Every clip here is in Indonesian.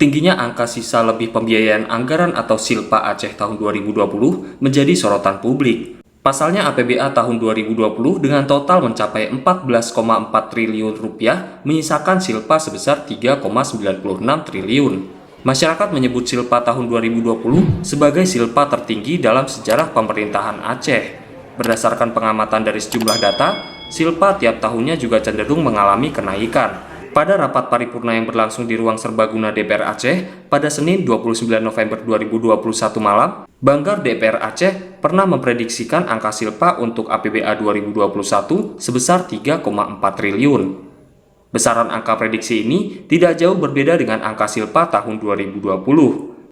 Tingginya angka sisa lebih pembiayaan anggaran atau Silpa Aceh tahun 2020 menjadi sorotan publik. Pasalnya APBA tahun 2020 dengan total mencapai 14,4 triliun rupiah menyisakan Silpa sebesar 3,96 triliun. Masyarakat menyebut Silpa tahun 2020 sebagai Silpa tertinggi dalam sejarah pemerintahan Aceh. Berdasarkan pengamatan dari sejumlah data, Silpa tiap tahunnya juga cenderung mengalami kenaikan. Pada rapat paripurna yang berlangsung di ruang serbaguna DPR Aceh pada Senin 29 November 2021 malam, Banggar DPR Aceh pernah memprediksikan angka Silpa untuk APBA 2021 sebesar 3,4 triliun. Besaran angka prediksi ini tidak jauh berbeda dengan angka Silpa tahun 2020.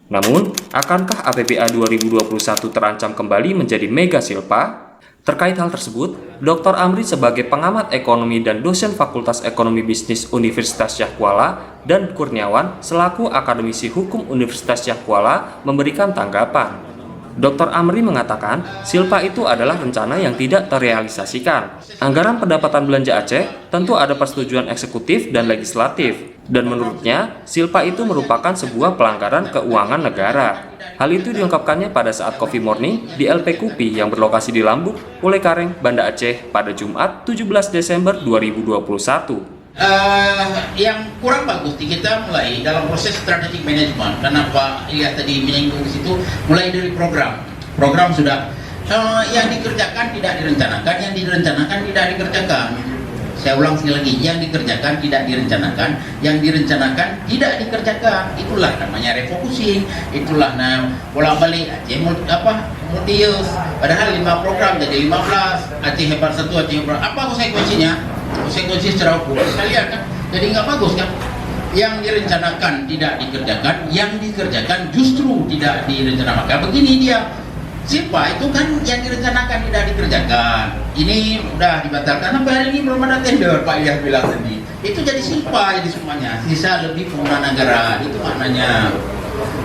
Namun, akankah APBA 2021 terancam kembali menjadi mega Silpa? Terkait hal tersebut, Dr. Amri sebagai pengamat ekonomi dan dosen Fakultas Ekonomi Bisnis Universitas Syah Kuala dan Kurniawan selaku akademisi hukum Universitas Syah Kuala memberikan tanggapan. Dr. Amri mengatakan, Silpa itu adalah rencana yang tidak terrealisasikan. Anggaran pendapatan belanja Aceh tentu ada persetujuan eksekutif dan legislatif. Dan menurutnya, Silpa itu merupakan sebuah pelanggaran keuangan negara. Hal itu diungkapkannya pada saat Coffee Morning di LP Kupi yang berlokasi di Lambuk, Pulekareng, Banda Aceh pada Jumat 17 Desember 2021. Yang kurang bagus kita mulai dalam proses strategic management. Kenapa Ilyas tadi menyinggung di situ? Mulai dari program sudah yang dikerjakan tidak direncanakan, yang direncanakan tidak dikerjakan. Saya ulang sekali lagi, yang dikerjakan tidak direncanakan, yang direncanakan tidak dikerjakan. Itulah namanya refocusing, itulah bolak-balik Aceh multi-use. Padahal 5 program jadi 15, Aceh hebat 1, Aceh hebat. Apa konsekuensinya? Konsekuensi secara hukum sekalian kan, jadi nggak bagus kan. Yang direncanakan tidak dikerjakan, yang dikerjakan justru tidak direncanakan. Maka begini dia, Silpa itu kan yang direncanakan tidak dikerjakan. Ini udah dibatalkan, sampai hari ini belum ada tender. Pak Ilyas bilang tadi, itu jadi Silpa jadi semuanya. Sisa lebih penggunaan anggaran, itu maknanya.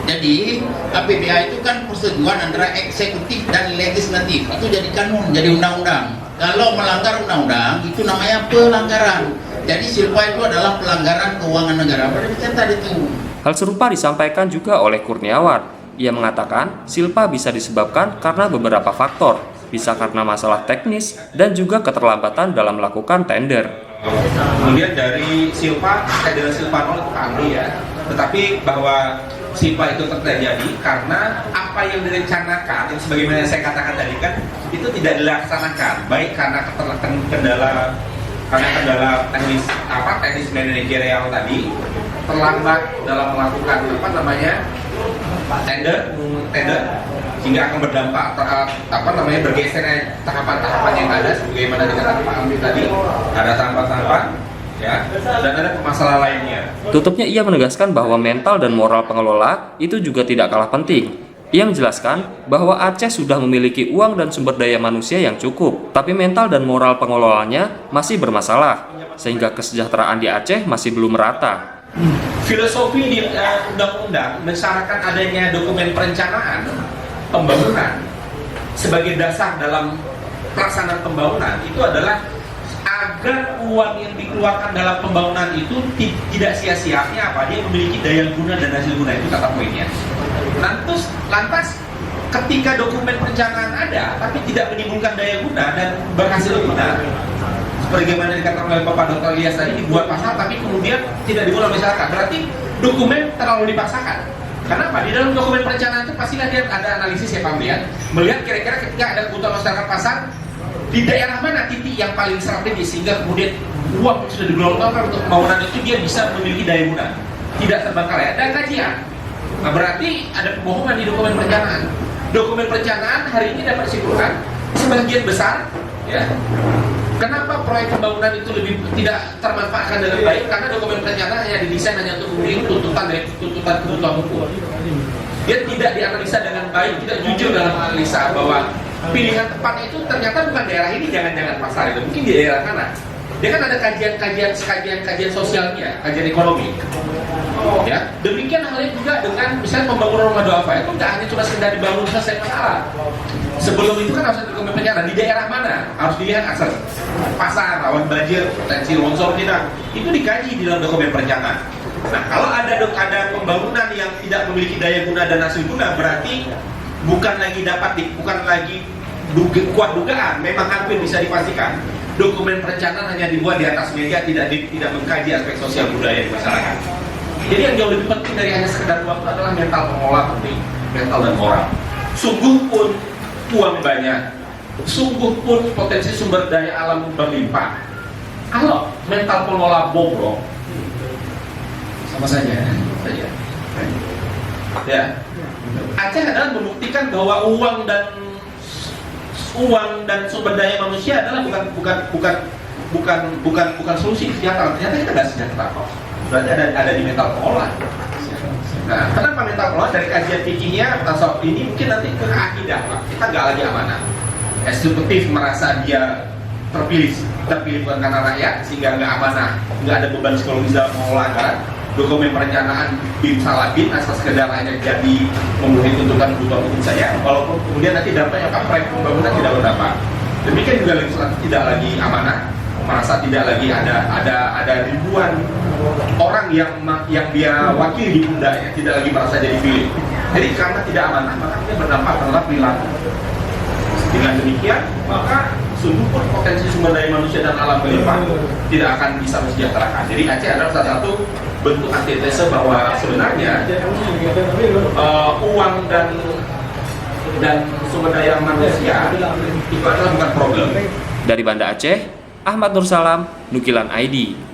Jadi APBA itu kan persetujuan antara eksekutif dan legislatif. Itu jadi kanun, jadi undang-undang. Kalau melanggar undang-undang itu namanya pelanggaran. Jadi Silpa itu adalah pelanggaran keuangan negara. Pada dicatat itu. Hal serupa disampaikan juga oleh Kurniawan. Ia mengatakan Silpa bisa disebabkan karena beberapa faktor, bisa karena masalah teknis dan juga keterlambatan dalam melakukan tender. Kemudian dari Silpa, tender Silpa itu kami ya, tetapi bahwa Silpa itu terjadi karena apa yang direncanakan, yang sebagaimana saya katakan tadi kan, itu tidak dilaksanakan, baik karena kendala teknis manajerial tadi, terlambat dalam melakukan tender sehingga akan berdampak bergesernya tahapan-tahapan yang ada sebagaimana dikatakan Pak Amri tadi, ada tahapan-tahapan ya, dan ada masalah lainnya. Tutupnya ia menegaskan bahwa mental dan moral pengelola itu juga tidak kalah penting. Ia menjelaskan bahwa Aceh sudah memiliki uang dan sumber daya manusia yang cukup, tapi mental dan moral pengelolanya masih bermasalah, sehingga kesejahteraan di Aceh masih belum merata. Filosofi di undang-undang mensyaratkan adanya dokumen perencanaan pembangunan sebagai dasar dalam pelaksanaan pembangunan itu adalah agar uang yang dikeluarkan dalam pembangunan itu tidak sia-sia. Artinya apa? Dia memiliki daya guna dan hasil guna, itu kata poinnya. Lantas ketika dokumen perencanaan ada tapi tidak menimbulkan daya guna dan berhasil guna, sebagaimana dikatakan oleh Bapak Dr. Ilyas tadi, dibuat pasal tapi kemudian tidak dibuat oleh masyarakat, berarti dokumen terlalu dipaksakan. Kenapa? Di dalam dokumen perencanaan itu pasti ada analisis ya Pak Melihat, melihat kira-kira ketika ada kebutuhan masyarakat pasar di daerah mana titik yang paling strategis sehingga kemudian uang yang sudah digelontorkan untuk pembangunan itu dia bisa memiliki daya guna, tidak terbengkalai. Ada kajian. Nah, berarti ada kebohongan di dokumen perencanaan. Dokumen perencanaan hari ini dapat disimpulkan sebagian besar ya. Kenapa proyek pembangunan itu lebih tidak termanfaatkan dengan baik? Karena dokumen perencanaan hanya didesain hanya untuk memenuhi tuntutan kebutuhan hukum. Dia tidak dianalisa dengan baik, tidak jujur dalam analisa bahwa pilihan tepatnya itu ternyata bukan daerah ini, jangan-jangan pasar itu, mungkin di daerah mana. Dia kan ada kajian sosialnya, kajian ekonomi. Ya, demikian halnya juga dengan misalnya pembangunan rumah doa itu tidak hanya cuma sekedar dibangun selesai masalah. Sebelum itu kan harus ada dokumen perencanaan di daerah mana harus dilihat akses pasar, rawan banjir, potensi longsor tidak, itu dikaji di dalam dokumen perencanaan. Nah, kalau ada pembangunan yang tidak memiliki daya guna dan hasil guna, berarti bukan lagi kuat dugaan, memang hampir bisa dipastikan dokumen perencanaan hanya dibuat di atas meja, tidak mengkaji aspek sosial budaya di masyarakat. Jadi yang jauh lebih penting dari hanya sekedar uang itu adalah mental pengelola penting, mental dan moral. Sungguh pun uang banyak, sungguh pun potensi sumber daya alam berlimpah, kalau mental pengelola bobrok, sama saja. Ya, Aceh adalah membuktikan bahwa uang dan sumber daya manusia adalah bukan solusi kesejahteraan. Ternyata kita nggak sejahtera kok. Berarti ada di mental pengelola. Nah, kenapa mental pengelola? Dari kajian fikihnya atau ini mungkin nanti ke akidah, Pak. Kita nggak lagi amanah. Eksekutif merasa dia terpilih bukan karena rakyat, sehingga nggak amanah, nggak ada beban psikologis dalam mengelola anggaran. Dokumen perencanaan bin salabin asal sekedar hanya jadi memenuhi tuntutan kebutuhan umum saya, walaupun kemudian nanti dampaknya apa, proyek pembangunan tidak berdampak. Demikian juga legislatif tidak lagi amanah, merasa tidak lagi ada ribuan orang yang dia wakili di pundaknya, tidak lagi merasa jadi pilih. Jadi karena tidak amanah, maka dia berdampak terhadap perilaku. Dengan demikian, maka sungguh pun potensi sumber daya manusia dan alam berlimpah tidak akan bisa mensejahterakan. Jadi Aceh adalah salah satu bentuk antitese bahwa sebenarnya uang dan sumber daya manusia itu adalah bukan problem. Dari Banda Aceh, Ahmad Nursalam, Nukilan ID.